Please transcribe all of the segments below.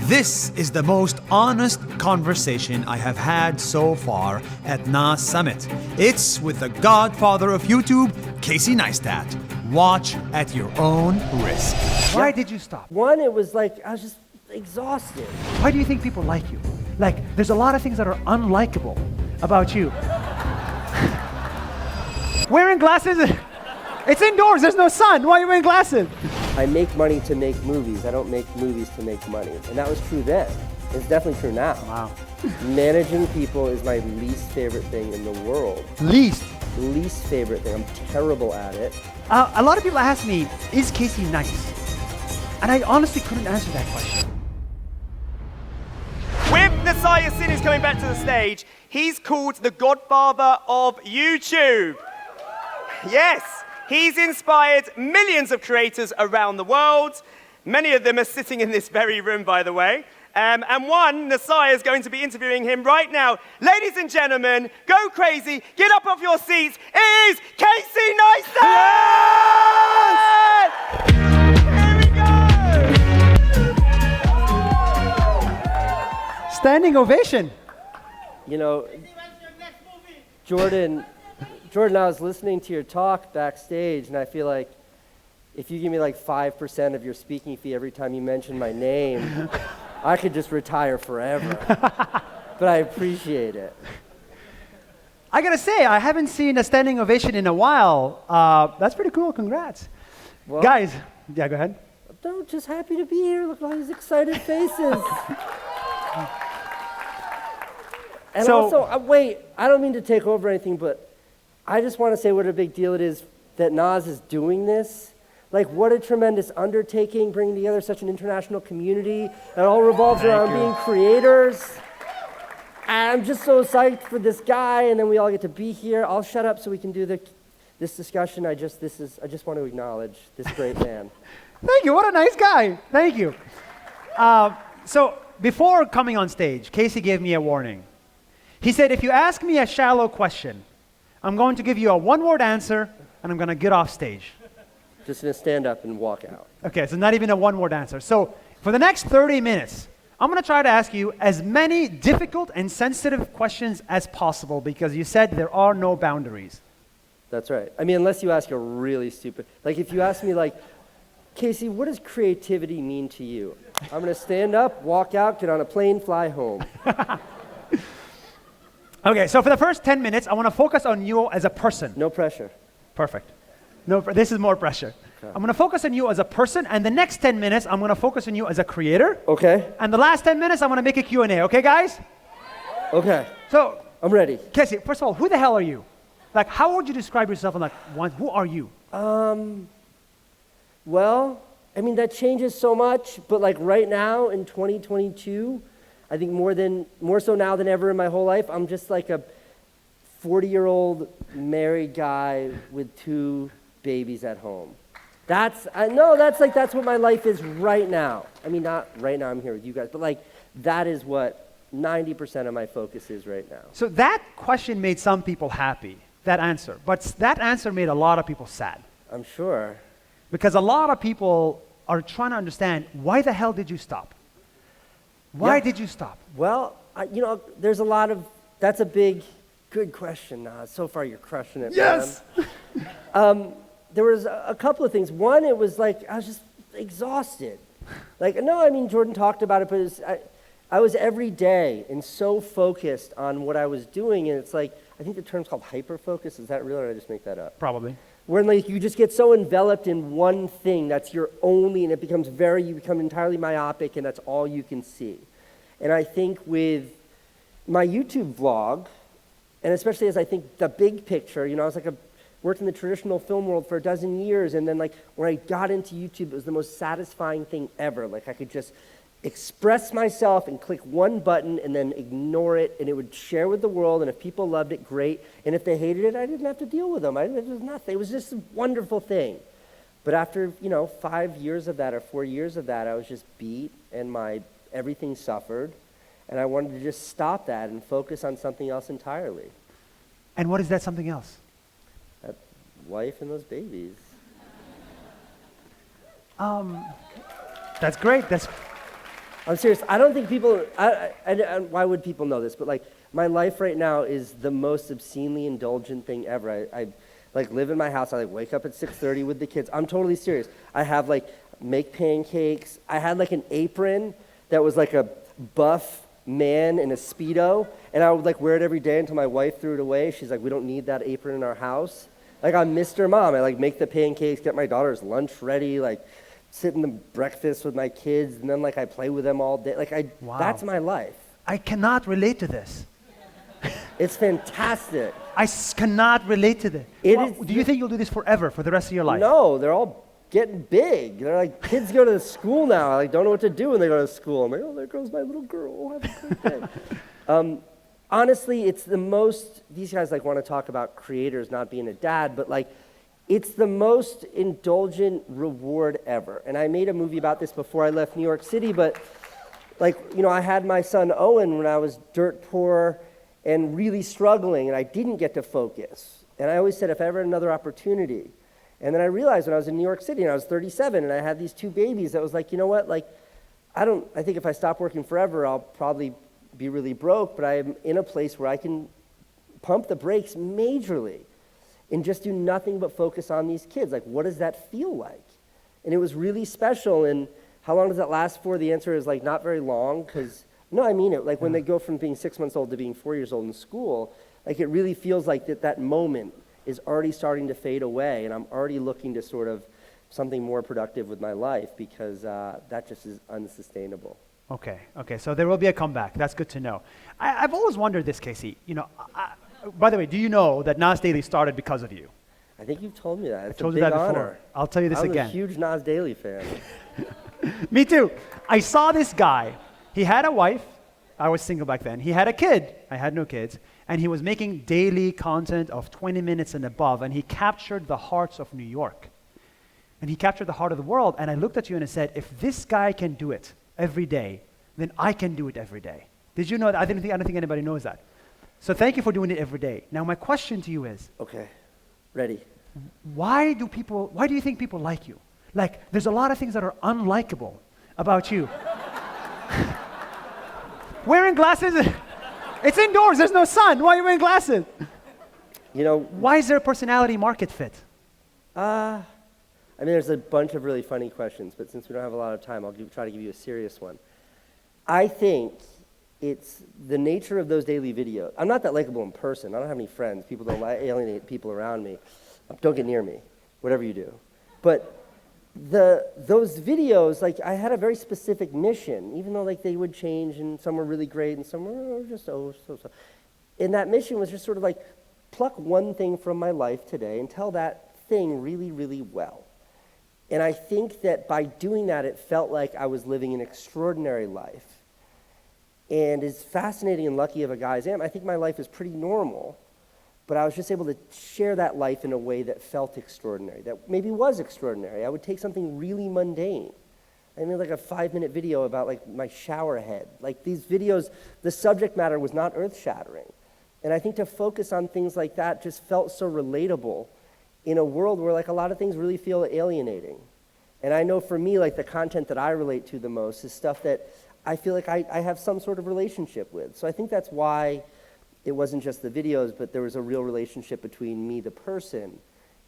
This is the most honest conversation I have had so far at Nas Summit. It's with the godfather of YouTube, Casey Neistat. Watch at your own risk. Why did you stop? One, it was like, I was just exhausted. Why do you think people like you? Like, there's a lot of things that are unlikable about you. Wearing glasses, it's indoors, there's no sun. Why are you wearing glasses? I make money to make movies. I don't make movies to make money. And that was true then. It's definitely true now. Wow. Managing people is my least favorite thing in the world. Least favorite thing. I'm terrible at it. A lot of people ask me, is Casey nice? And I honestly couldn't answer that question. With Sane is coming back to the stage, he's called the godfather of YouTube. Yes, he's inspired millions of creators around the world. Many of them are sitting in this very room, by the way. And one, Nasai, is going to be interviewing him right now. Ladies and gentlemen, go crazy, get up off your seats. It is Casey Neistat! Here we go! Standing ovation. You know, Jordan, I was listening to your talk backstage, and I feel like if you give me like 5% of your speaking fee every time you mention my name, I could just retire forever. But I appreciate it. I gotta say, I haven't seen a standing ovation in a while. That's pretty cool, congrats. Well, Guys, yeah, go ahead. I'm just happy to be here. Look at all these excited faces. And So- also, wait, I don't mean to take over anything, but I just want to say what a big deal it is that Nas is doing this. Like, what a tremendous undertaking, bringing together such an international community that all revolves around being creators. And I'm just so psyched for this guy, and then we all get to be here. I'll shut up so we can do this discussion. I just want to acknowledge this great man. Thank you, what a nice guy. Thank you. So before coming on stage, Casey gave me a warning. He said, if you ask me a shallow question, I'm going to give you a one-word answer, and I'm going to get off stage. Just gonna stand up and walk out. Okay, so not even a one-word answer. So for the next 30 minutes, I'm going to try to ask you as many difficult and sensitive questions as possible because you said there are no boundaries. That's right. I mean, unless you ask a really stupid, like if you ask me like, Casey, what does creativity mean to you? I'm gonna stand up, walk out, get on a plane, fly home. Okay, so for the first 10 minutes, I want to focus on you as a person. No pressure. Perfect. No, this is more pressure. Okay. I'm going to focus on you as a person, and the next 10 minutes, I'm going to focus on you as a creator. Okay. And the last 10 minutes, I'm going to make a Q&A. Okay, guys? Okay. So, I'm ready. Casey, first of all, who the hell are you? Like, how would you describe yourself in like one? Who are you? Well, I mean, that changes so much, but like right now in 2022, I think more so now than ever in my whole life, I'm just like a 40-year-old married guy with 2 babies at home. That's what my life is right now. I mean, not right now I'm here with you guys, but like that is what 90% of my focus is right now. So that question made some people happy, that answer. But that answer made a lot of people sad. I'm sure. Because a lot of people are trying to understand, why the hell did you stop? Why did you stop? Well, there's a lot of, that's a good question, Nas. So far you're crushing it, Yes! man. There was a couple of things. One, it was like, I was just exhausted. Like, no, I mean, Jordan talked about it, but I was every day and so focused on what I was doing, and it's like, I think the term's called hyper-focus. Is that real, or did I just make that up? Probably. Where like you just get so enveloped in one thing that's your only, and you become entirely myopic, and that's all you can see. And I think with my YouTube vlog, and especially as I think the big picture, I was like worked in the traditional film world for 12 years, and then like when I got into YouTube, it was the most satisfying thing ever. Like I could just express myself and click one button and then ignore it, and it would share with the world, and if people loved it, great. And if they hated it, I didn't have to deal with them. It was nothing. It was just a wonderful thing. But after, 5 years of that or 4 years of that, I was just beat, and everything suffered, and I wanted to just stop that and focus on something else entirely. And what is that something else? That wife and those babies. That's great. I'm serious. I don't think people, why would people know this? But like, my life right now is the most obscenely indulgent thing ever. I like live in my house. I like wake up at 6:30 with the kids. I'm totally serious. I have like, make pancakes. I had like an apron that was like a buff man in a Speedo, and I would like wear it every day until my wife threw it away. She's like, we don't need that apron in our house. Like, I'm Mr. Mom. I like make the pancakes, get my daughter's lunch ready, like sit in the breakfast with my kids, and then like I play with them all day. Like Wow. That's my life. I cannot relate to this. It's fantastic. Cannot relate to this. Do you think you'll do this forever, for the rest of your life? No, they're all getting big. They're like, kids go to school now. I like, don't know what to do when they go to school. I'm like, oh, there goes my little girl. Have a great day. Honestly, it's the most, these guys like want to talk about creators not being a dad, but like, it's the most indulgent reward ever. And I made a movie about this before I left New York City, but like, you know, I had my son Owen when I was dirt poor and really struggling, and I didn't get to focus. And I always said, if I ever had another opportunity. And then I realized when I was in New York City and I was 37 and I had these two babies, I was like, you know what, like, I think if I stop working forever, I'll probably be really broke, but I'm in a place where I can pump the brakes majorly and just do nothing but focus on these kids. Like, what does that feel like? And it was really special. And how long does that last for? The answer is like not very long, because, no, I mean it. Like when they go from being 6 months old to being 4 years old in school, like it really feels like that moment is already starting to fade away, and I'm already looking to sort of something more productive with my life, because that just is unsustainable. Okay, so there will be a comeback. That's good to know. I've always wondered this, Casey. You know, by the way, do you know that Nas Daily started because of you? I think you've told me that. It's I told a you big that before. honor. I'll tell you this again. I'm a huge Nas Daily fan. Me too. I saw this guy. He had a wife. I was single back then. He had a kid. I had no kids. And he was making daily content of 20 minutes and above, and he captured the hearts of New York. And he captured the heart of the world, and I looked at you and I said, if this guy can do it every day, then I can do it every day. Did you know that? I don't think anybody knows that. So thank you for doing it every day. Now my question to you is, Okay, ready. why do you think people like you? Like, there's a lot of things that are unlikable about you. Wearing glasses, it's indoors, there's no sun. Why are you wearing glasses? You know, Why is there a personality market fit? I mean, there's a bunch of really funny questions, but since we don't have a lot of time, I'll try to give you a serious one. I think it's the nature of those daily videos. I'm not that likable in person. I don't have any friends. People don't alienate people around me. Don't get near me, whatever you do. But those videos, like, I had a very specific mission, even though like they would change and some were really great and some were just so. And that mission was just sort of like, pluck one thing from my life today and tell that thing really, really well. And I think that by doing that, it felt like I was living an extraordinary life. And as fascinating and lucky of a guy as I am, I think my life is pretty normal, but I was just able to share that life in a way that felt extraordinary, that maybe was extraordinary. I would take something really mundane. I made like a 5-minute video about like my shower head. Like these videos, the subject matter was not earth-shattering. And I think to focus on things like that just felt so relatable in a world where like a lot of things really feel alienating. And I know for me, like the content that I relate to the most is stuff that I feel like I have some sort of relationship with. So I think that's why it wasn't just the videos, but there was a real relationship between me, the person,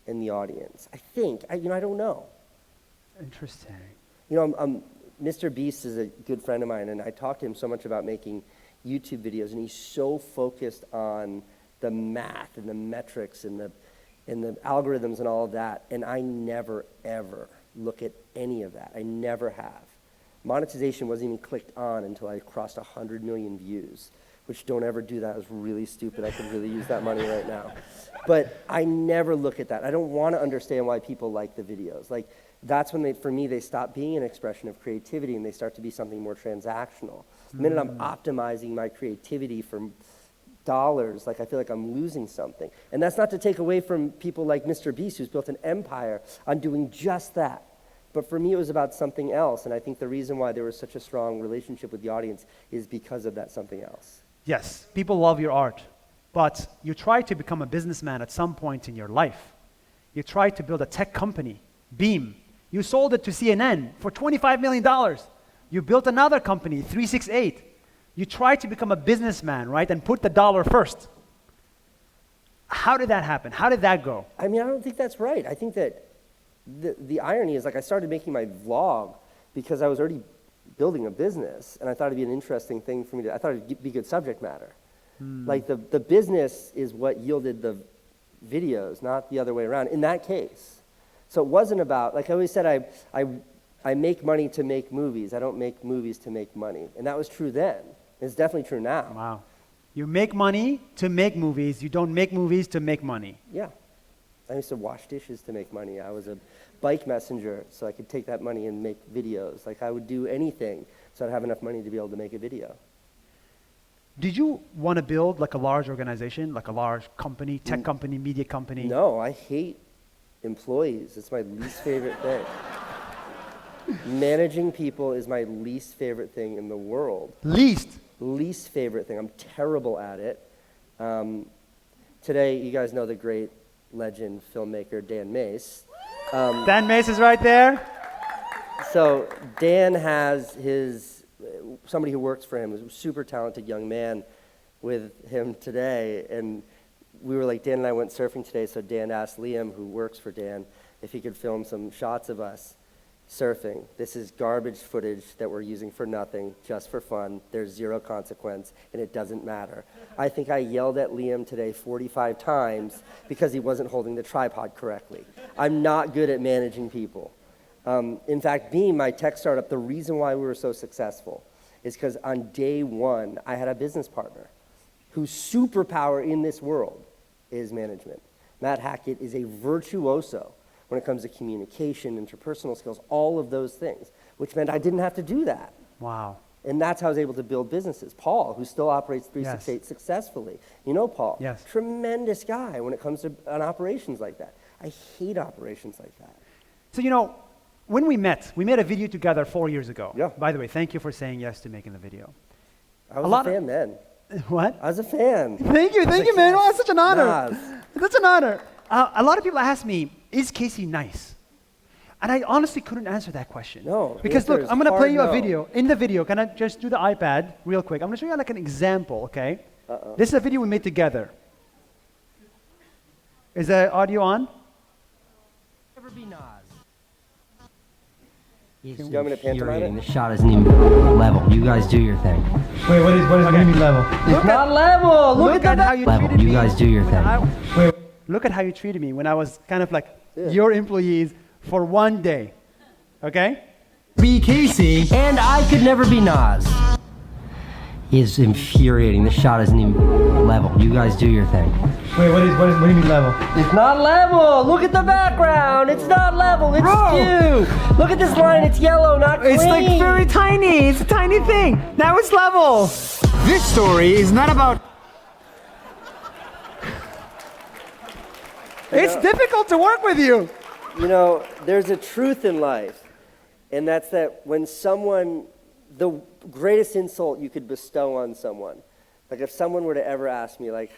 and the audience. I think, I don't know. Interesting. You know, Mr. Beast is a good friend of mine, and I talked to him so much about making YouTube videos, and he's so focused on the math and the metrics and the algorithms and all of that, and I never, ever look at any of that. I never have. Monetization wasn't even clicked on until I crossed 100 million views, which don't ever do that. It was really stupid. I could really use that money right now. But I never look at that. I don't want to understand why people like the videos. Like, that's when for me, they stop being an expression of creativity and they start to be something more transactional. The minute I'm optimizing my creativity for dollars, like I feel like I'm losing something. And that's not to take away from people like Mr. Beast, who's built an empire on doing just that. But for me, it was about something else, and I think the reason why there was such a strong relationship with the audience is because of that something else. Yes, people love your art, but you tried to become a businessman at some point in your life. You tried to build a tech company, Beam. You sold it to CNN for $25 million. You built another company, 368. You tried to become a businessman, right, and put the dollar first. How did that happen? How did that go? I mean, I don't think that's right. I think that the irony is, like, I started making my vlog because I was already building a business, and I thought it'd be an interesting thing for me to, I thought it'd be good subject matter. Like, the business is what yielded the videos, not the other way around, in that case. So it wasn't about, like I always said, I make money to make movies. I don't make movies to make money. And that was true then. It's definitely true now. Wow. You make money to make movies. You don't make movies to make money. Yeah. I used to wash dishes to make money. I was a bike messenger, so I could take that money and make videos. Like, I would do anything so I'd have enough money to be able to make a video. Did you want to build like a large organization, like a large company, tech company, media company? No, I hate employees. It's my least favorite thing. Managing people is my least favorite thing in the world. Least favorite thing. I'm terrible at it. Today, you guys know the great legend filmmaker Dan Mace. Dan Mace is right there. So Dan has somebody who works for him, a super talented young man with him today, and we were like, Dan and I went surfing today, so Dan asked Liam, who works for Dan, if he could film some shots of us surfing. This is garbage footage that we're using for nothing, just for fun. There's zero consequence, and it doesn't matter. I think I yelled at Liam today 45 times because he wasn't holding the tripod correctly. I'm not good at managing people. In fact, being my tech startup, the reason why we were so successful is because on day one, I had a business partner whose superpower in this world is management. Matt Hackett is a virtuoso when it comes to communication, interpersonal skills, all of those things, which meant I didn't have to do that. Wow. And that's how I was able to build businesses. Paul, who still operates 368 successfully. You know Paul? Yes. Tremendous guy when it comes to operations like that. I hate operations like that. So, you know, when we made a video together 4 years ago. Yeah. By the way, thank you for saying yes to making the video. I was a fan then. What? I was a fan. Thank you, man. Oh, it's such an honor. Nas. That's an honor. A lot of people ask me, is Casey nice? And I honestly couldn't answer that question. No. Because look, I'm going to play you a no. video. In the video, can I just do the iPad real quick? I'm going to show you like an example, okay? This is a video we made together. Is the audio on? Never be Nas. You want me to pantomime it? The shot isn't even level. You guys do your thing. Wait, what is going to be level? It's not level. Look at how you treated me. You guys do your thing. Wait, look at how you treated me when I was kind of like your employees for one day. Okay? Be Casey. And I could never be Nas. Is infuriating. The shot isn't even level. You guys do your thing. Wait, what do you mean level? It's not level. Look at the background. It's not level. It's skewed. Look at this line. It's yellow, not clean. It's like very tiny. It's a tiny thing. Now it's level. This story is not about. It's difficult to work with you. You know, there's a truth in life, and that's that when someone, the greatest insult you could bestow on someone, like if someone were to ever ask me, like,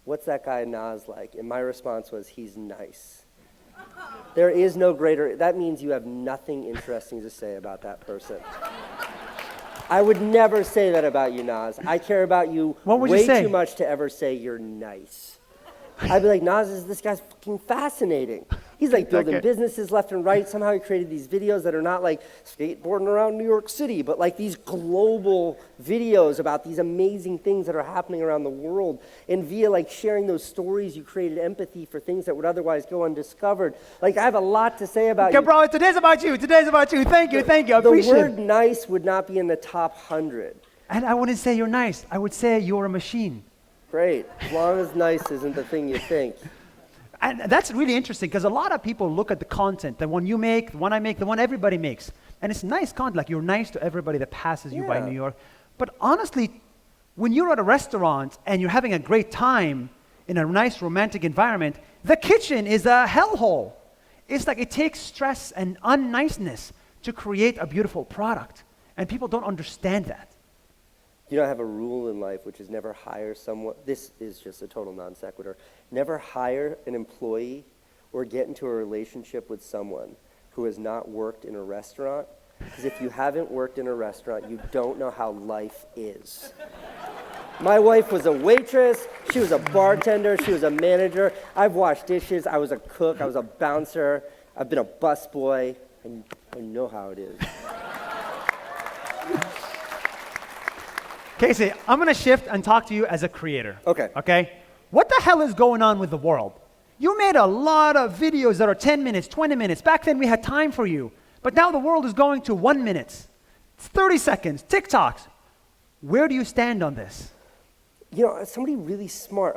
what's that guy Nas like? And my response was, he's nice. There is no greater, that means you have nothing interesting to say about that person. I would never say that about you, Nas. I care about you way too much to ever say you're nice. I'd be like, Nas, this guy's fucking fascinating. He's like building businesses left and right. Somehow he created these videos that are not like skateboarding around New York City, but like these global videos about these amazing things that are happening around the world. And via like sharing those stories, you created empathy for things that would otherwise go undiscovered. Like, I have a lot to say about you. Okay, bro, today's about you. Today's about you. Thank you. I appreciate it. The word nice would not be in the top 100. And I wouldn't say you're nice. I would say you're a machine. Great, as long as nice isn't the thing you think. And that's really interesting because a lot of people look at the content, the one you make, the one I make, the one everybody makes. And it's nice content, like you're nice to everybody that passes you by New York. But honestly, when you're at a restaurant and you're having a great time in a nice romantic environment, the kitchen is a hellhole. It's like it takes stress and unniceness to create a beautiful product. And people don't understand that. You know, I have a rule in life, which is never hire someone. This is just a total non sequitur. Never hire an employee or get into a relationship with someone who has not worked in a restaurant, Because if you haven't worked in a restaurant, you don't know how life is. My wife was a waitress, she was a bartender, she was a manager. I've washed dishes, I was a cook, I was a bouncer, I've been a busboy. I know how it is. Casey, I'm going to shift and talk to you as a creator. Okay. Okay? What the hell is going on with the world? You made a lot of videos that are 10 minutes, 20 minutes. Back then we had time for you. But now the world is going to 1 minute, 30 seconds, TikToks. Where do you stand on this? You know, somebody really smart,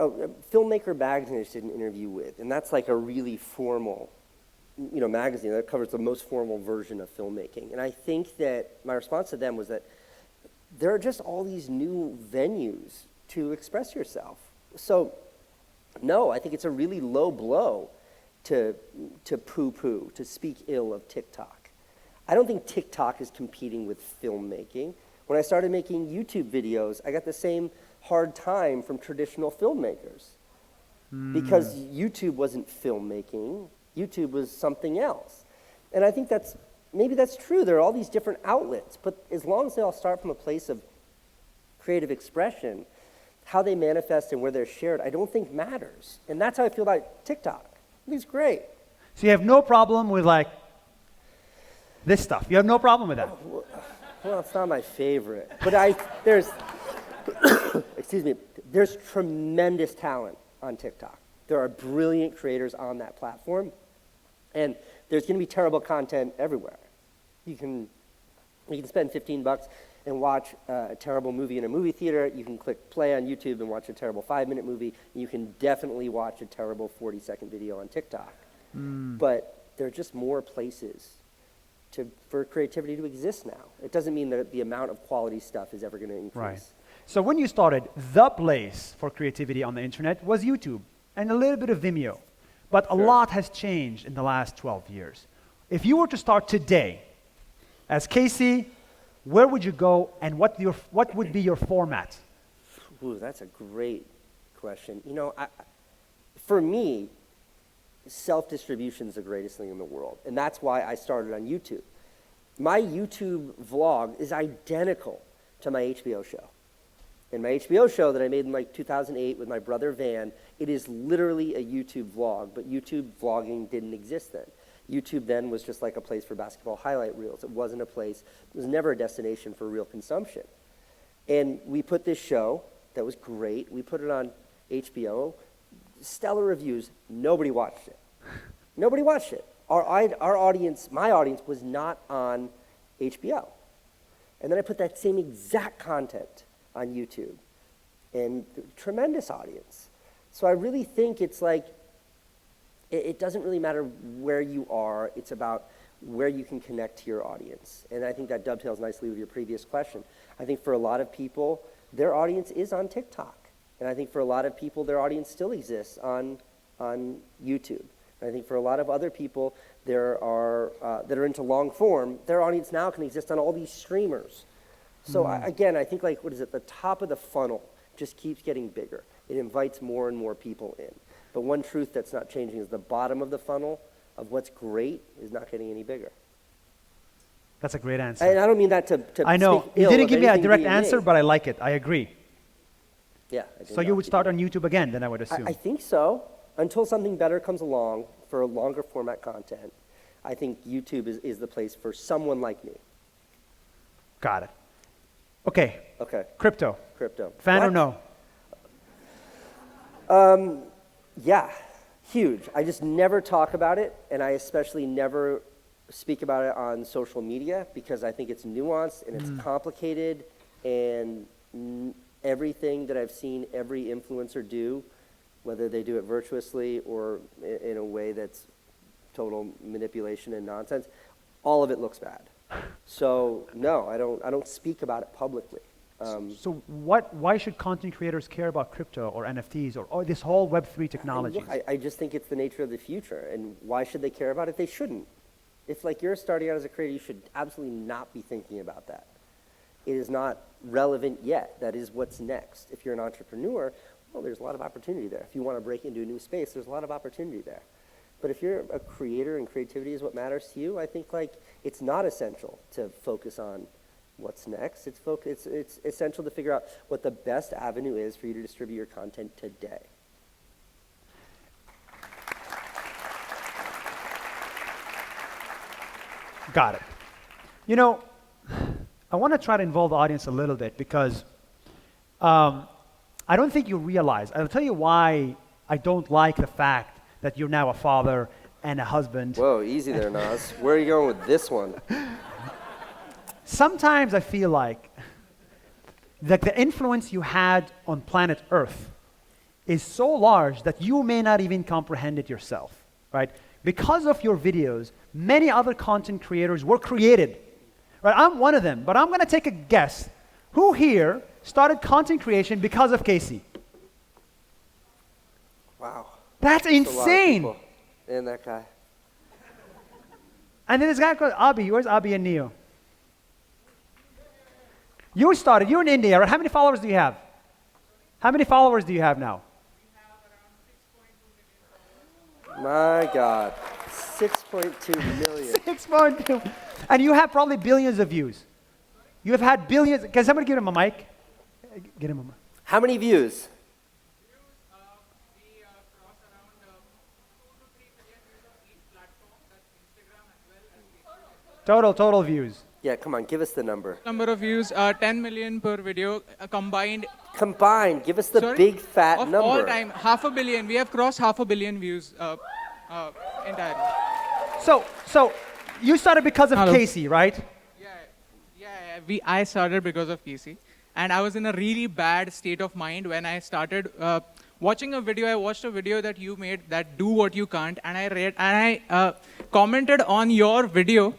Filmmaker magazine I just did an interview with, and that's like a really formal, magazine that covers the most formal version of filmmaking. And I think that my response to them was that there are just all these new venues to express yourself. So, no, I think it's a really low blow to poo-poo, to speak ill of TikTok. I don't think TikTok is competing with filmmaking. When I started making YouTube videos, I got the same hard time from traditional filmmakers because YouTube wasn't filmmaking. YouTube was something else. And I think maybe that's true. There are all these different outlets, but as long as they all start from a place of creative expression, how they manifest and where they're shared, I don't think matters. And that's how I feel about TikTok. I think it's great. So you have no problem with like this stuff? You have no problem with that? Well, it's not my favorite, but there's tremendous talent on TikTok. There are brilliant creators on that platform, and there's going to be terrible content everywhere. You can spend $15 and watch a terrible movie in a movie theater. You can click play on YouTube and watch a terrible 5-minute movie. You can definitely watch a terrible 40-second video on TikTok. But there are just more places for creativity to exist now. It doesn't mean that the amount of quality stuff is ever going to increase. Right. So when you started, the place for creativity on the internet was YouTube and a little bit of Vimeo. But a lot has changed in the last 12 years. If you were to start today, as Casey, where would you go and what would be your format? Ooh, that's a great question. For me, self-distribution is the greatest thing in the world. And that's why I started on YouTube. My YouTube vlog is identical to my HBO show. And my HBO show that I made in like 2008 with my brother Van, it is literally a YouTube vlog, but YouTube vlogging didn't exist then. YouTube then was just like a place for basketball highlight reels. It wasn't a place, it was never a destination for real consumption. And we put this show that was great, we put it on HBO, stellar reviews, nobody watched it. Nobody watched it. Our audience, my audience, was not on HBO. And then I put that same exact content on YouTube, and tremendous audience. So I really think it's like, it doesn't really matter where you are, it's about where you can connect to your audience. And I think that dovetails nicely with your previous question. I think for a lot of people, their audience is on TikTok. And I think for a lot of people, their audience still exists on YouTube. And I think for a lot of other people that are into long form, their audience now can exist on all these streamers. So again, I think the top of the funnel just keeps getting bigger. It invites more and more people in. But one truth that's not changing is the bottom of the funnel of what's great is not getting any bigger. That's a great answer. And I don't mean that to I know. speak You ill didn't of give me a anything direct being answer, made. but I like it. I agree. Yeah. So you would start on YouTube again, then I would assume. I think so. Until something better comes along for longer format content, I think YouTube is the place for someone like me. Got it. Okay. Okay. Crypto. Fan What? or no? Yeah, huge. I just never talk about it, and I especially never speak about it on social media because I think it's nuanced and it's complicated, and everything that I've seen every influencer do, whether they do it virtuously or in a way that's total manipulation and nonsense, all of it looks bad. So no, I don't speak about it publicly. So why should content creators care about crypto or NFTs or this whole Web3 technology? Look, I just think it's the nature of the future, and why should they care about it? They shouldn't. If you're starting out as a creator, you should absolutely not be thinking about that. It is not relevant yet. That is what's next. If you're an entrepreneur, well, there's a lot of opportunity there. If you want to break into a new space, there's a lot of opportunity there. But if you're a creator and creativity is what matters to you, I think like it's not essential to focus on what's next. It's essential to figure out what the best avenue is for you to distribute your content today. Got it. You know, I want to try to involve the audience a little bit because I don't think you realize. I'll tell you why I don't like the fact that you're now a father and a husband. Whoa, easy there, Nas. Where are you going with this one? Sometimes I feel like the influence you had on planet Earth is so large that you may not even comprehend it yourself, right? Because of your videos, many other content creators were created, right? I'm one of them, but I'm going to take a guess. Who here started content creation because of Casey? Wow. That's insane. And that guy. And then this guy called Abi. Where's Abi and Neo? You started. You're in India, right? How many followers do you have? How many followers do you have now? My God. 6.2 million. 6.2. And you have probably billions of views. You have had billions. Can somebody give him a mic? Get him a mic. How many views? Total views. Yeah, come on, give us the number. Number of views, 10 million per video combined. Combined, give us the big fat of number. All time, 500 million. We have crossed 500 million views entirely. So you started because of Casey, right? Yeah. I started because of Casey, and I was in a really bad state of mind when I started watching a video. I watched a video that you made that do what you can't, and I commented on your video.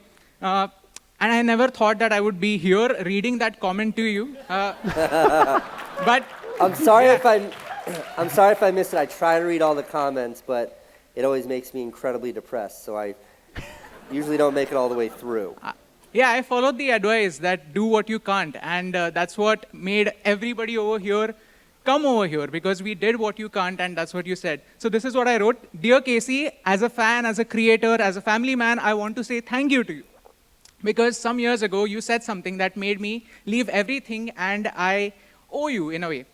And I never thought that I would be here reading that comment to you. But I'm sorry if I missed it. I try to read all the comments, but it always makes me incredibly depressed. So I usually don't make it all the way through. Yeah, I followed the advice that do what you can't, and that's what made everybody over here come over here, because we did what you can't, and that's what you said. So this is what I wrote. Dear Casey, as a fan, as a creator, as a family man, I want to say thank you to you. Because some years ago, you said something that made me leave everything, and I owe you in a way.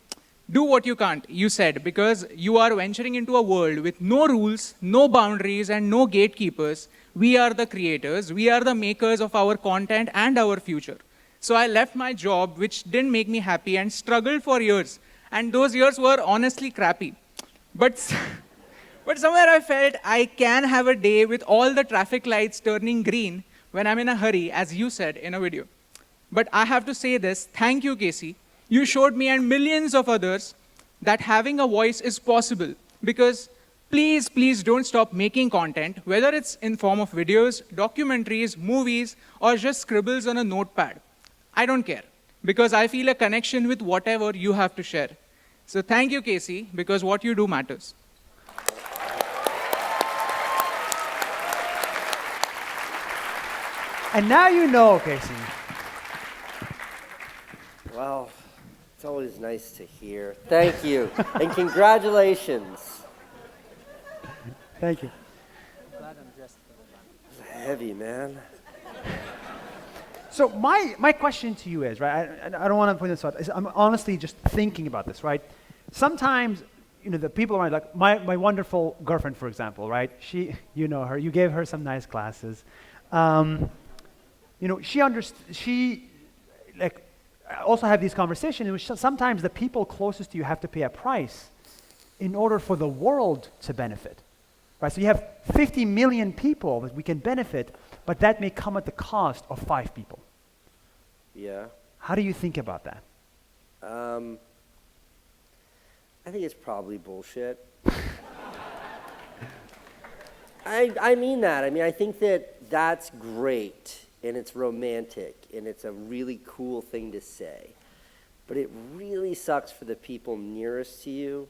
Do what you can't, you said, because you are venturing into a world with no rules, no boundaries, and no gatekeepers. We are the creators. We are the makers of our content and our future. So I left my job, which didn't make me happy, and struggled for years. And those years were honestly crappy. But somewhere I felt I can have a day with all the traffic lights turning green when I'm in a hurry, as you said in a video. But I have to say this, thank you, Casey. You showed me and millions of others that having a voice is possible. Because please don't stop making content, whether it's in form of videos, documentaries, movies, or just scribbles on a notepad. I don't care, because I feel a connection with whatever you have to share. So thank you, Casey, because what you do matters. And now you know, Casey. Well, it's always nice to hear. Thank you. And congratulations. Thank you. Heavy, man. So my question to you is, right, I don't want to put this out, I'm honestly just thinking about this, right? Sometimes, the people around, like my wonderful girlfriend, for example, right? You know her, you gave her some nice classes. She also have these conversations in which sometimes the people closest to you have to pay a price in order for the world to benefit, right? So you have 50 million people that we can benefit, but that may come at the cost of 5 people. Yeah. How do you think about that? I think it's probably bullshit. I mean that. I think that's great, and it's romantic, and it's a really cool thing to say. But it really sucks for the people nearest to you.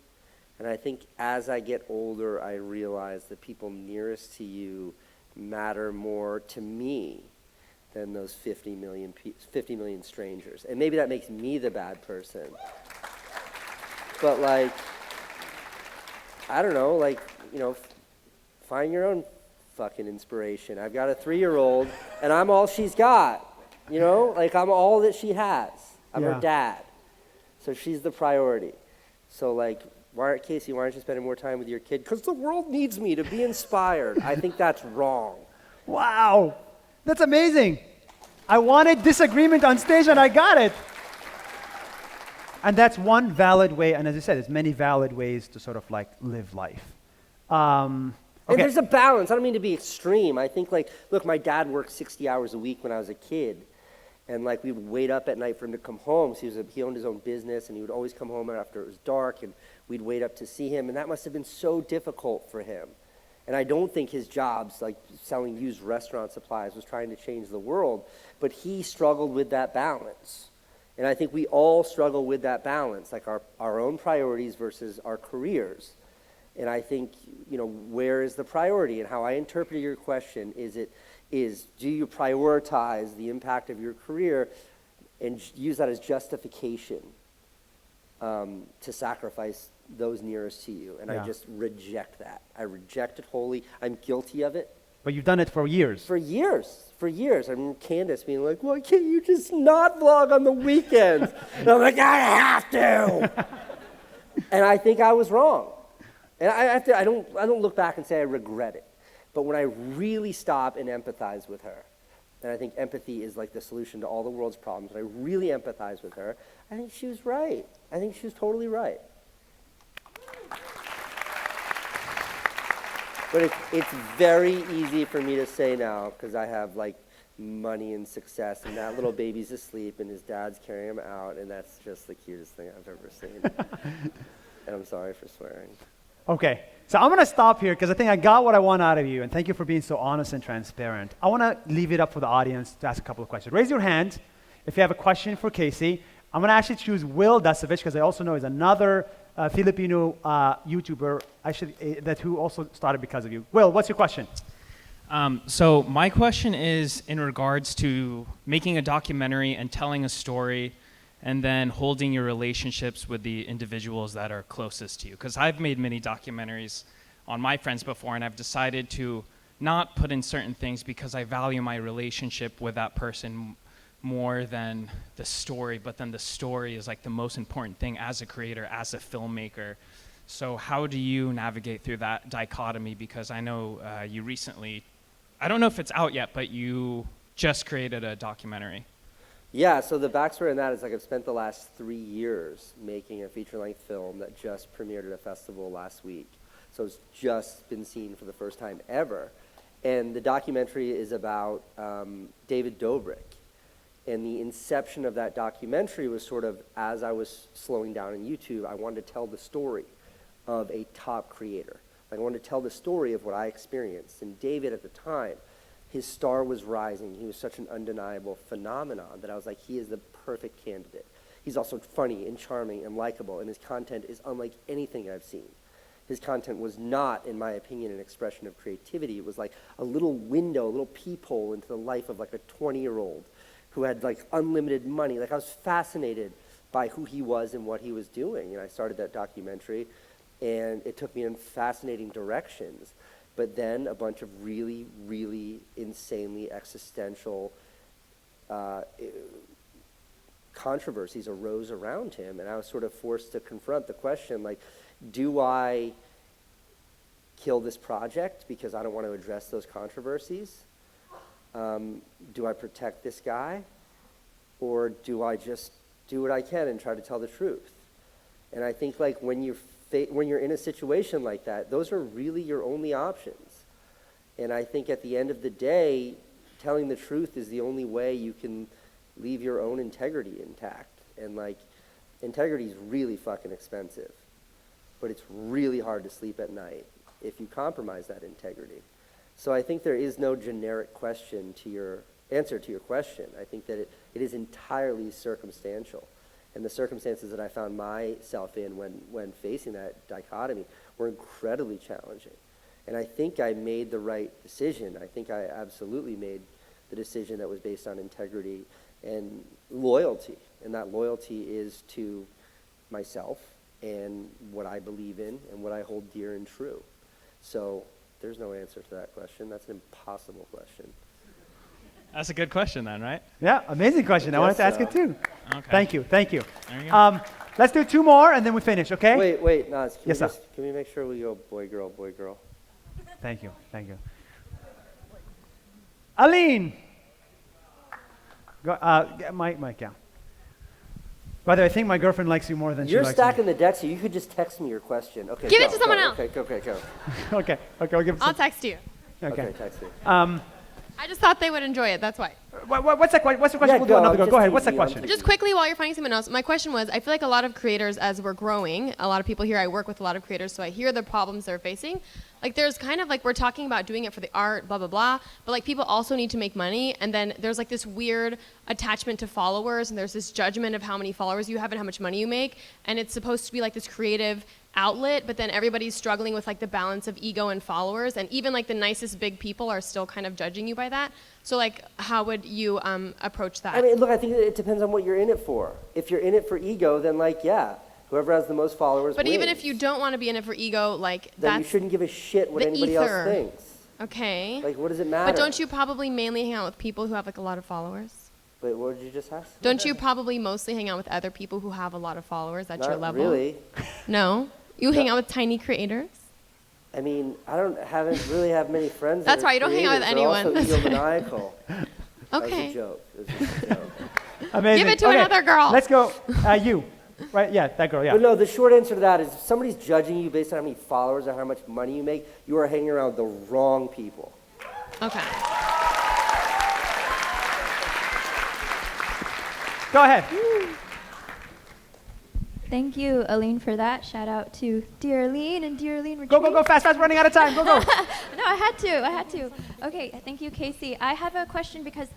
And I think as I get older, I realize the people nearest to you matter more to me than those 50 million strangers. And maybe that makes me the bad person. But I don't know, find your own fucking inspiration. I've got a 3-year-old, and I'm all she's got. You know, like I'm all that she has. I'm her dad. So she's the priority. So like, Casey, why aren't you spending more time with your kid? Because the world needs me to be inspired. I think that's wrong. Wow, that's amazing. I wanted disagreement on stage and I got it. And that's one valid way, and as I said, there's many valid ways to sort of like live life. And there's a balance. I don't mean to be extreme. I think like, look, my dad worked 60 hours a week when I was a kid. And like we would wait up at night for him to come home. So he owned his own business, and he would always come home after it was dark, and we'd wait up to see him. And that must have been so difficult for him. And I don't think his jobs, like selling used restaurant supplies, was trying to change the world. But he struggled with that balance. And I think we all struggle with that balance, like our own priorities versus our careers. And I think, you know, where is the priority? And how I interpreted your question is do you prioritize the impact of your career and use that as justification to sacrifice those nearest to you? And I just reject that. I reject it wholly. I'm guilty of it. But you've done it for years. For years. I remember Candace being like, why can't you just not vlog on the weekends? And I'm like, I have to. And I think I was wrong. And I don't look back and say I regret it. But when I really stop and empathize with her, and I think empathy is like the solution to all the world's problems, and I really empathize with her, I think she was right. I think she was totally right. But it's very easy for me to say now because I have like money and success, and that little baby's asleep and his dad's carrying him out, and that's just the cutest thing I've ever seen. And I'm sorry for swearing. Okay, so I'm going to stop here because I think I got what I want out of you, and thank you for being so honest and transparent. I want to leave it up for the audience to ask a couple of questions. Raise your hand if you have a question for Casey. I'm going to actually choose Will Dasovich because I also know is another Filipino YouTuber who also started because of you. Will, what's your question? So my question is in regards to making a documentary and telling a story and then holding your relationships with the individuals that are closest to you. Because I've made many documentaries on my friends before, and I've decided to not put in certain things because I value my relationship with that person more than the story, but then the story is like the most important thing as a creator, as a filmmaker. So how do you navigate through that dichotomy? Because I know you recently, I don't know if it's out yet, but you just created a documentary. Yeah, so the backstory on that is like I've spent the last 3 years making a feature-length film that just premiered at a festival last week. So it's just been seen for the first time ever. And the documentary is about David Dobrik. And the inception of that documentary was sort of, as I was slowing down on YouTube, I wanted to tell the story of a top creator. Like I wanted to tell the story of what I experienced. And David at the time, his star was rising. He was such an undeniable phenomenon that I was like, he is the perfect candidate. He's also funny and charming and likable, and his content is unlike anything I've seen. His content was not, in my opinion, an expression of creativity. It was like a little window, a little peephole into the life of like a 20-year-old who had like unlimited money. Like I was fascinated by who he was and what he was doing. And I started that documentary, and it took me in fascinating directions. But then a bunch of really, really insanely existential controversies arose around him. And I was sort of forced to confront the question, like, do I kill this project because I don't want to address those controversies? Do I protect this guy? Or do I just do what I can and try to tell the truth? And I think like when you're in a situation like that, those are really your only options. And I think at the end of the day, telling the truth is the only way you can leave your own integrity intact. And like, integrity is really fucking expensive, but it's really hard to sleep at night if you compromise that integrity. So I think there is no generic answer to your question. I think that it is entirely circumstantial. And the circumstances that I found myself in when facing that dichotomy were incredibly challenging. And I think I made the right decision. I think I absolutely made the decision that was based on integrity and loyalty. And that loyalty is to myself and what I believe in and what I hold dear and true. So There's no answer to that question. That's an impossible question. That's a good question then, right? Yeah, amazing question. I wanted to ask so. it too. Okay. Thank you. There you go. Let's do 2 more and then we finish, okay? Wait, Nas. Yes, sir. Can we make sure we go boy, girl, boy, girl? Thank you. Aline. Go, get mic down. By the way, I think my girlfriend likes you more than she You're likes stacking the deck, so you could just text me your question. Okay. Give go, it to someone go. else. Okay, go. me. Okay, I'll give it I'll text you. Okay. Text me. I just thought they would enjoy it. That's why. What's the question? Yeah, We'll do another go. just Go ahead. What's the teasing you, I'm question? teasing Just quickly, while you're finding someone else, my question was, I feel like a lot of creators, as we're growing, a lot of people here, I work with a lot of creators, so I hear the problems they're facing. Like, there's kind of like, we're talking about doing it for the art, blah, blah, blah, but like, people also need to make money, and then there's like this weird attachment to followers, and there's this judgment of how many followers you have and how much money you make, and it's supposed to be like this creative outlet, but then everybody's struggling with like the balance of ego and followers, and even like the nicest big people are still kind of judging you by that. So like, how would you approach that? I mean, look, I think it depends on what you're in it for. If you're in it for ego, then like, yeah, whoever has the most followers But wins. even if you don't want to be in it for ego, like then you that's shouldn't give a shit what the anybody ether. else thinks. okay. Like, what does it matter? But don't you probably mainly hang out with people who have like a lot of followers? Wait, what did you just ask? Don't you probably mostly hang out with other people who have a lot of followers at your Not level? really. No? You hang out with tiny creators? I mean, haven't really have many friends. That's that are why you don't hang out with creators. They're anyone. also egomaniacal. That was a Okay. joke. It was just a joke. Amazing. Give it to Okay, another girl. Let's go. You. Right? Yeah, that girl, yeah. But no, the short answer to that is if somebody's judging you based on how many followers or how much money you make, you are hanging around with the wrong people. Okay. Go ahead. Thank you, Aline, for that. Shout out to Dear Aline and Dear Aline Retreat. Go, fast, running out of time. Go. No, I had to. Okay, thank you, Casey. I have a question because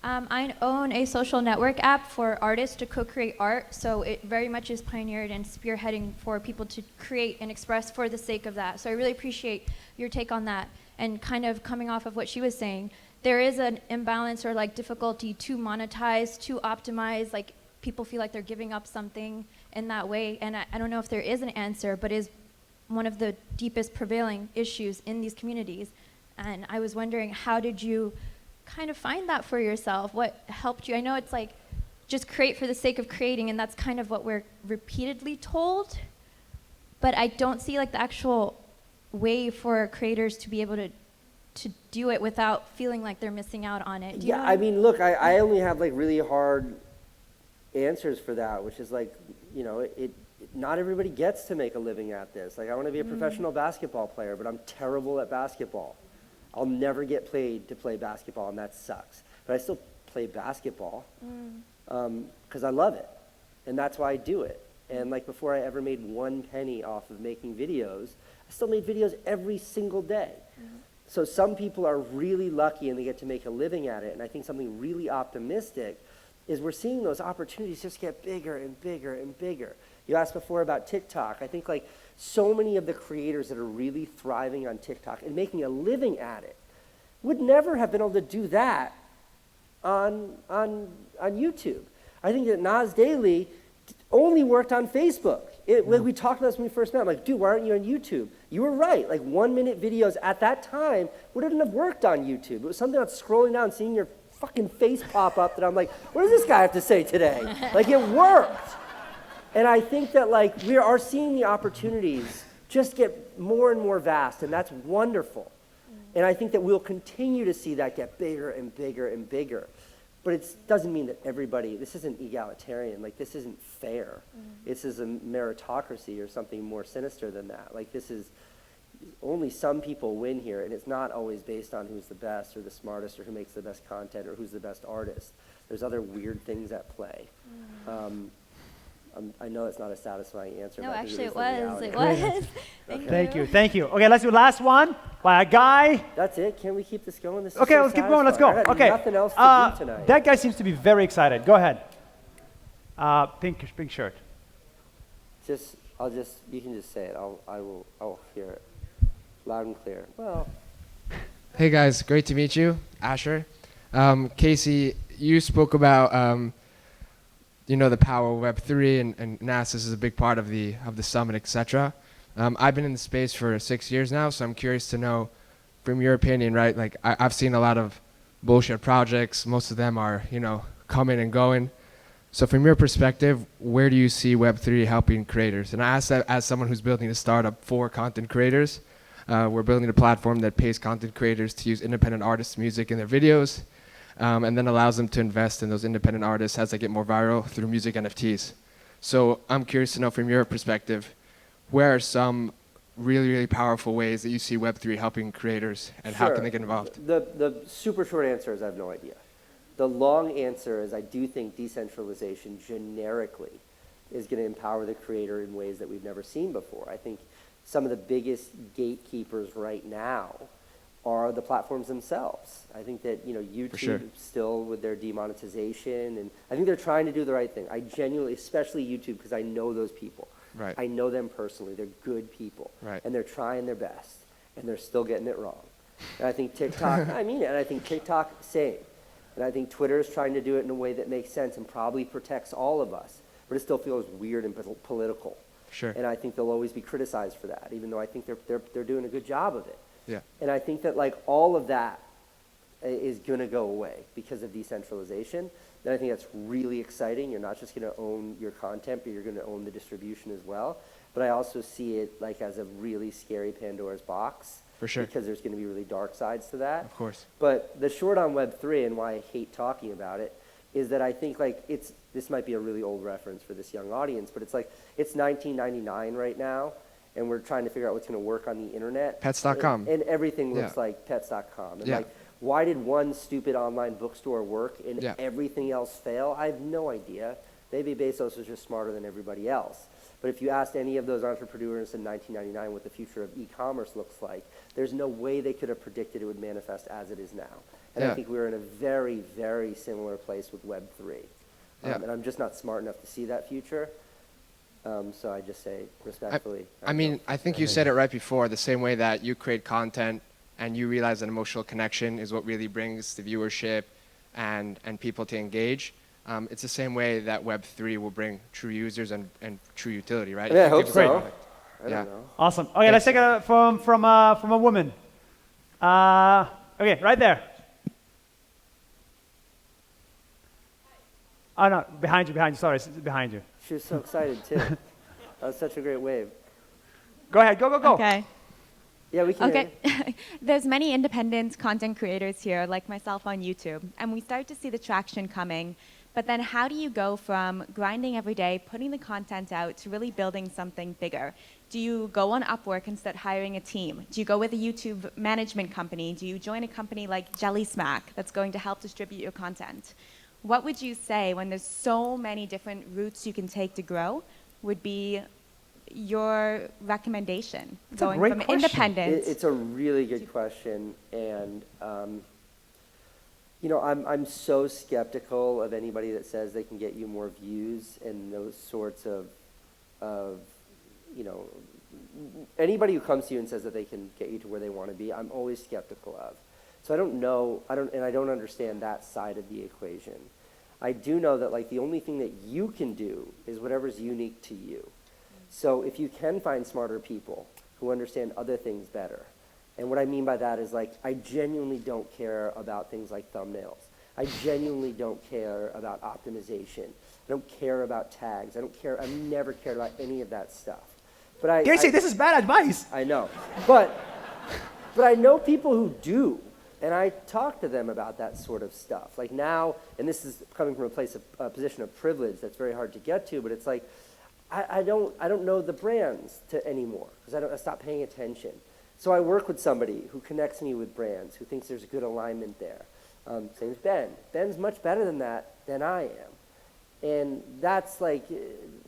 I own a social network app for artists to co-create art, so it very much is pioneered and spearheading for people to create and express for the sake of that. So I really appreciate your take on that. And kind of coming off of what she was saying, there is an imbalance or like difficulty to monetize, to optimize, like people feel like they're giving up something in that way. And I don't know if there is an answer, but is one of the deepest prevailing issues in these communities. And I was wondering, how did you kind of find that for yourself? What helped you? I know it's like just create for the sake of creating, and that's kind of what we're repeatedly told, but I don't see like the actual way for creators to be able to do it without feeling like they're missing out on it. Do you know what I mean, look, I only have like really hard answers for that, which is like, you know, not everybody gets to make a living at this. Like, I want to be a professional basketball player, but I'm terrible at basketball. I'll never get paid to play basketball, and that sucks. But I still play basketball because I love it, and that's why I do it. And like before I ever made 1 penny off of making videos, I still made videos every single day. So some people are really lucky and they get to make a living at it, and I think something really optimistic is we're seeing those opportunities just get bigger and bigger and bigger. You asked before about TikTok. I think like so many of the creators that are really thriving on TikTok and making a living at it would never have been able to do that on YouTube. I think that Nas Daily only worked on Facebook. Like we talked about this when we first met. I'm like, dude, why aren't you on YouTube? You were right. Like 1-minute videos at that time wouldn't have worked on YouTube. It was something about scrolling down, seeing your fucking face pop up that I'm like, what does this guy have to say today? Like, it worked. And I think that like we are seeing the opportunities just get more and more vast, and that's wonderful. And I think that we'll continue to see that get bigger and bigger and bigger. But it doesn't mean that everybody, this isn't egalitarian, like this isn't fair. This is a meritocracy or something more sinister than that. Like this is, only some people win here, and it's not always based on who's the best or the smartest or who makes the best content or who's the best artist. There's other weird things at play. I know it's not a satisfying answer. No, but I think actually it was. it was. Thank you. Okay, let's do last one by a guy. That's it? Can we keep this going? This is Okay, so let's keep going. Let's go. satisfying. I got Okay. nothing else to do tonight. That guy seems to be very excited. Go ahead. Pink shirt. You can just say it. I'll hear it loud and clear. Well, Hey guys, great to meet you, Asher. Casey, you spoke about the power of Web3 and Nas is a big part of the summit, etc. I've been in the space for 6 years now, so I'm curious to know from your opinion, right? Like I've seen a lot of bullshit projects. Most of them are, coming and going. So from your perspective, where do you see Web3 helping creators? And I ask that as someone who's building a startup for content creators. We're building a platform that pays content creators to use independent artists' music in their videos, and then allows them to invest in those independent artists as they get more viral through music NFTs. So I'm curious to know from your perspective, where are some really, really powerful ways that you see Web3 helping creators, and how can they get involved? The super short answer is I have no idea. The long answer is I do think decentralization generically is going to empower the creator in ways that we've never seen before. I think some of the biggest gatekeepers right now are the platforms themselves. I think that YouTube still with their demonetization, and I think they're trying to do the right thing. I genuinely, especially YouTube, because I know those people. Right. I know them personally. They're good people. Right. And they're trying their best, and they're still getting it wrong. And I think TikTok, I mean it, and I think TikTok, same. And I think Twitter is trying to do it in a way that makes sense and probably protects all of us, but it still feels weird and political. Sure. And I think they'll always be criticized for that, even though I think they're doing a good job of it. Yeah. And I think that like all of that is going to go away because of decentralization. And I think that's really exciting. You're not just going to own your content, but you're going to own the distribution as well. But I also see it like as a really scary Pandora's box. For sure. Because there's going to be really dark sides to that. Of course. But the short on Web3 and why I hate talking about it is that I think like this might be a really old reference for this young audience, but it's like it's 1999 right now, and we're trying to figure out what's going to work on the internet. Pets.com. And everything looks like Pets.com. And like, why did one stupid online bookstore work and everything else fail? I have no idea. Maybe Bezos was just smarter than everybody else. But if you asked any of those entrepreneurs in 1999 what the future of e-commerce looks like, there's no way they could have predicted it would manifest as it is now. And I think we're in a very, very similar place with Web3. And I'm just not smart enough to see that future. So I just say respectfully. I think you said it right before, the same way that you create content and you realize an emotional connection is what really brings the viewership and people to engage. It's the same way that Web3 will bring true users and true utility, right? Yeah, I hope so. I don't know. Awesome. Okay, let's take it from a woman. Okay, right there. Oh, no, behind you. Sorry, it's behind you. She was so excited, too. That was such a great wave. Go ahead, go. Okay. Yeah, we can. Okay. There's many independent content creators here, like myself on YouTube, and we start to see the traction coming. But then how do you go from grinding every day, putting the content out, to really building something bigger? Do you go on Upwork and start hiring a team? Do you go with a YouTube management company? Do you join a company like Jelly Smack that's going to help distribute your content? What would you say, when there's so many different routes you can take to grow, would be your recommendation? That's going a great from question. independent. It's a really good question, and I'm so skeptical of anybody that says they can get you more views and those sorts of anybody who comes to you and says that they can get you to where they want to be, I'm always skeptical of. So I don't understand that side of the equation. I do know that like the only thing that you can do is whatever's unique to you. So if you can find smarter people who understand other things better, and what I mean by that is like I genuinely don't care about things like thumbnails. I genuinely don't care about optimization. I don't care about tags. I've never cared about any of that stuff. But Casey, this is bad advice. I know. But I know people who do. And I talk to them about that sort of stuff. Like now, and this is coming from a position of privilege that's very hard to get to, but it's like, I don't know the brands anymore because I stopped paying attention. So I work with somebody who connects me with brands, who thinks there's a good alignment there. Same as Ben. Ben's much better than that than I am. And that's like,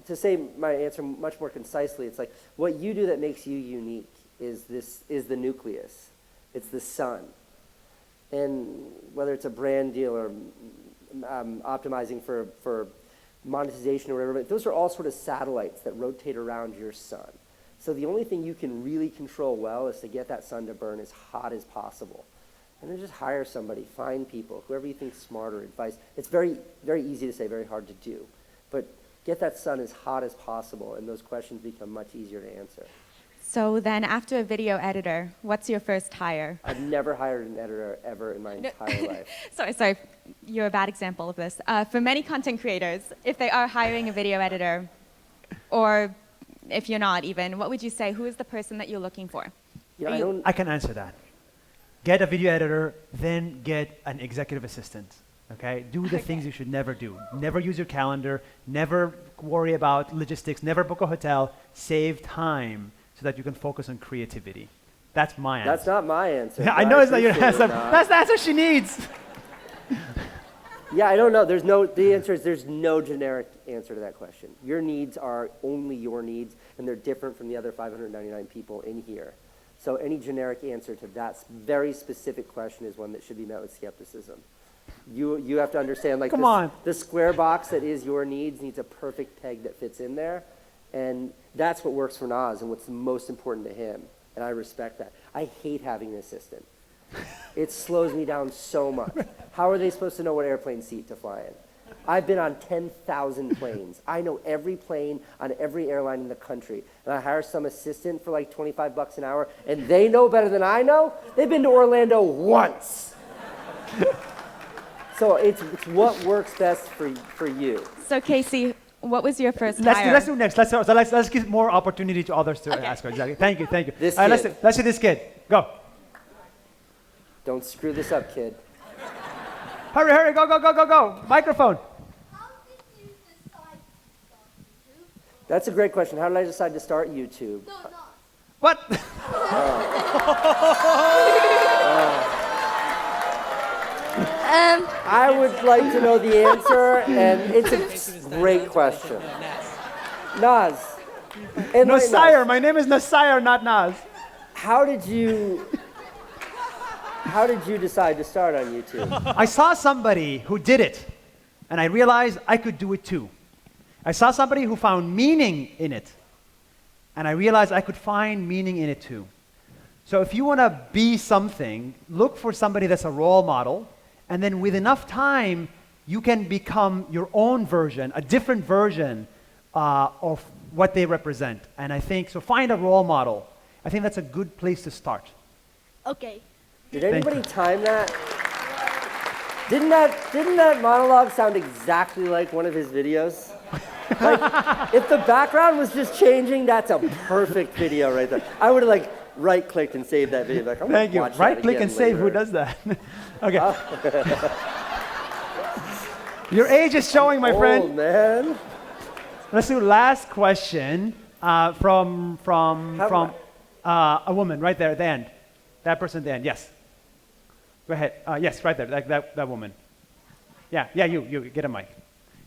to say my answer much more concisely, it's like, what you do that makes you unique is the nucleus. It's the sun. And whether it's a brand deal or optimizing for monetization or whatever, but those are all sort of satellites that rotate around your sun. So the only thing you can really control well is to get that sun to burn as hot as possible. And then just hire somebody, find people, whoever you think's smarter, advice. It's very, very easy to say, very hard to do. But get that sun as hot as possible, and those questions become much easier to answer. So then after a video editor, what's your first hire? I've never hired an editor ever in my entire life. Sorry, you're a bad example of this. For many content creators, if they are hiring a video editor, or if you're not even, what would you say? Who is the person that you're looking for? Yeah, I can answer that. Get a video editor, then get an executive assistant. Okay? Do the things you should never do. Never use your calendar. Never worry about logistics. Never book a hotel. Save time so that you can focus on creativity. That's my answer. That's not my answer. Yeah, I know it's not your answer. That's the answer she needs. Yeah, I don't know. The answer is there's no generic answer to that question. Your needs are only your needs, and they're different from the other 599 people in here. So any generic answer to that very specific question is one that should be met with skepticism. You have to understand, like, the square box that is your needs needs a perfect peg that fits in there, and that's what works for Nas and what's the most important to him, and I respect that. I hate having an assistant. It slows me down so much. How are they supposed to know what airplane seat to fly in? I've been on 10,000 planes. I know every plane on every airline in the country. And I hire some assistant for like $25 an hour, and they know better than I know. They've been to Orlando once. So it's what works best for you. So Casey, what was your first hire? Let's do next. Let's give more opportunity to others to ask. Exactly. Thank you. Let's see this kid. Go. Don't screw this up, kid. Hurry, go. Microphone. That's a great question. How did I decide to start YouTube? What? I would like to know the answer, and it's a great question. Nas. Nasir. My name is Nasir, not Nas. How did you decide to start on YouTube? I saw somebody who did it, and I realized I could do it too. I saw somebody who found meaning in it, and I realized I could find meaning in it too. So if you want to be something, look for somebody that's a role model, and then with enough time, you can become your own version, a different version of what they represent. And I think, so find a role model. I think that's a good place to start. Okay. Did anybody time that? Didn't that monologue sound exactly like one of his videos? Like, if the background was just changing, that's a perfect video right there. I would have like right-clicked and saved that video. Like, Thank you. Right-click and save. Who does that? Okay. Your age is showing, my friend. Oh man. Let's do last question from a woman right there at the end. That person at the end. Yes. Go ahead. Yes, right there. That woman. Yeah. You get a mic.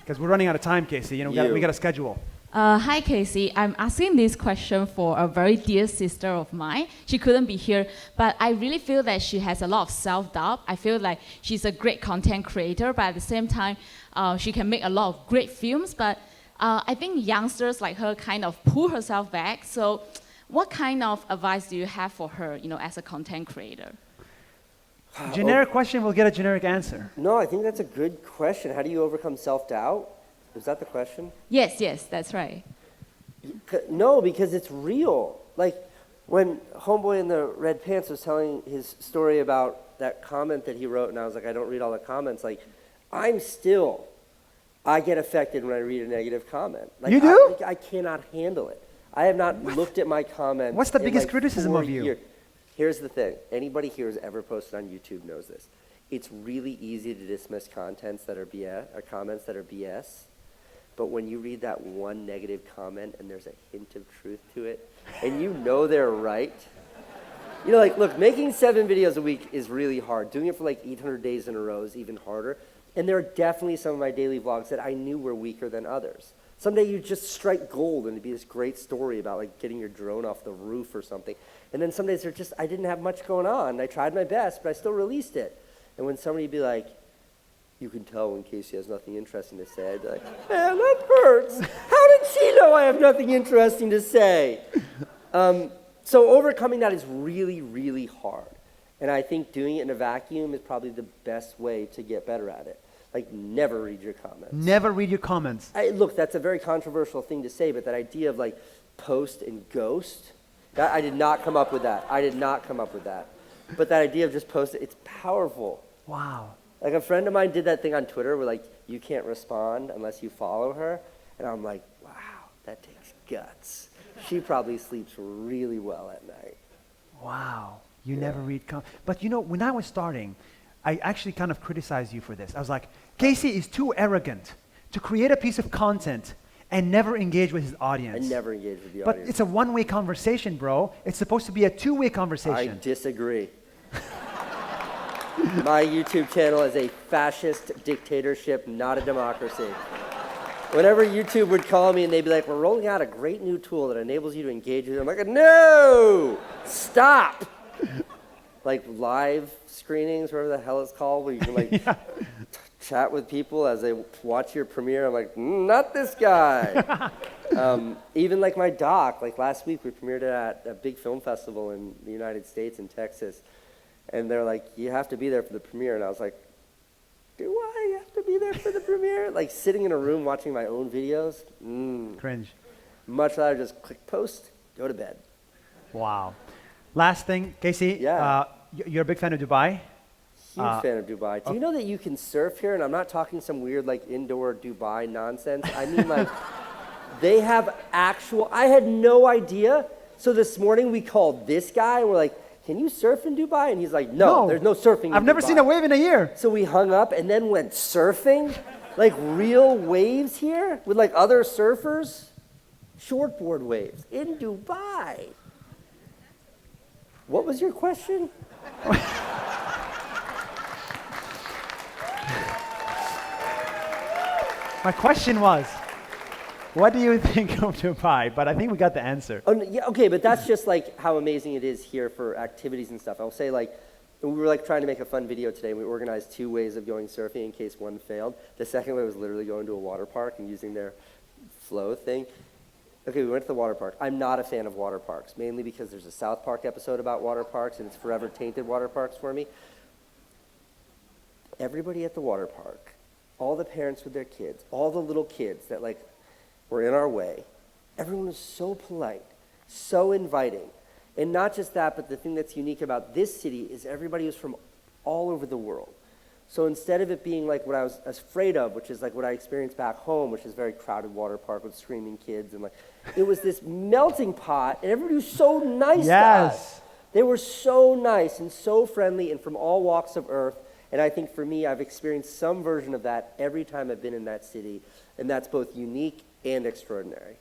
Because we're running out of time, Casey. We got a schedule. Hi, Casey. I'm asking this question for a very dear sister of mine. She couldn't be here, but I really feel that she has a lot of self-doubt. I feel like she's a great content creator, but at the same time, she can make a lot of great films. But I think youngsters like her kind of pull herself back. So what kind of advice do you have for her, as a content creator? Generic question will get a generic answer. No, I think that's a good question. How do you overcome self-doubt? Is that the question? Yes, that's right. No, because it's real. Like when Homeboy in the red pants was telling his story about that comment that he wrote, and I was like, I don't read all the comments. Like, I get affected when I read a negative comment. Like, you do? I cannot handle it. I have not looked at my comments. What's the biggest criticism of you? Here's the thing. Anybody here who's ever posted on YouTube knows this. It's really easy to dismiss comments that are BS. But when you read that one negative comment and there's a hint of truth to it, and you know they're right, look, making 7 videos a week is really hard. Doing it for like 800 days in a row is even harder. And there are definitely some of my daily vlogs that I knew were weaker than others. Someday you just strike gold and it'd be this great story about like getting your drone off the roof or something. And then some days I didn't have much going on. I tried my best, but I still released it. And when somebody would be like, you can tell when Casey has nothing interesting to say, I'd be like, man, that hurts. How did she know I have nothing interesting to say? So overcoming that is really, really hard. And I think doing it in a vacuum is probably the best way to get better at it. Like, never read your comments. Never read your comments. Look, that's a very controversial thing to say, but that idea of like post and ghost, I did not come up with that. I did not come up with that. But that idea of just posting, it's powerful. Wow. Like a friend of mine did that thing on Twitter where like, you can't respond unless you follow her. And I'm like, wow, that takes guts. She probably sleeps really well at night. Wow. You never read but you know, when I was starting, I actually kind of criticized you for this. I was like, Casey is too arrogant to create a piece of content and never engage with his audience. I never engage with the But audience. it's a one-way conversation, bro. It's supposed to be a two-way conversation. I disagree. My YouTube channel is a fascist dictatorship, not a democracy. Whenever YouTube would call me and they'd be like, we're rolling out a great new tool that enables you to engage with them, I'm like, no, stop. Like live screenings, whatever the hell it's called, where you can like chat with people as they watch your premiere. I'm like, not this guy. Even like my doc, like last week we premiered it at a big film festival in the United States in Texas. And they're like, you have to be there for the premiere. And I was like, do I have to be there for the premiere? Like sitting in a room watching my own videos? Cringe. Much rather just click post, go to bed. Wow. Last thing, Casey, you're a big fan of Dubai? Huge fan of Dubai. Do you know that you can surf here? And I'm not talking some weird like indoor Dubai nonsense. I mean like, they have actual, I had no idea. So this morning we called this guy and we're like, can you surf in Dubai? And he's like, no, there's no surfing in Dubai. I've never seen a wave in a year. So we hung up and then went surfing, like real waves here with like other surfers, shortboard waves in Dubai. What was your question? My question was, what do you think of Dubai? But I think we got the answer. Oh, yeah, okay, but that's just like how amazing it is here for activities and stuff. I'll say like, we were like trying to make a fun video today. We organized 2 ways of going surfing in case one failed. The second way was literally going to a water park and using their flow thing. Okay, we went to the water park. I'm not a fan of water parks, mainly because there's a South Park episode about water parks and it's forever tainted water parks for me. Everybody at the water park, all the parents with their kids, all the little kids that like were in our way, everyone was so polite, so inviting. And not just that, but the thing that's unique about this city is everybody was from all over the world. So instead of it being like what I was afraid of, which is like what I experienced back home, which is a very crowded water park with screaming kids, and like, it was this melting pot, and everybody was so nice to us. They were so nice and so friendly and from all walks of earth. And I think for me, I've experienced some version of that every time I've been in that city, and that's both unique and extraordinary.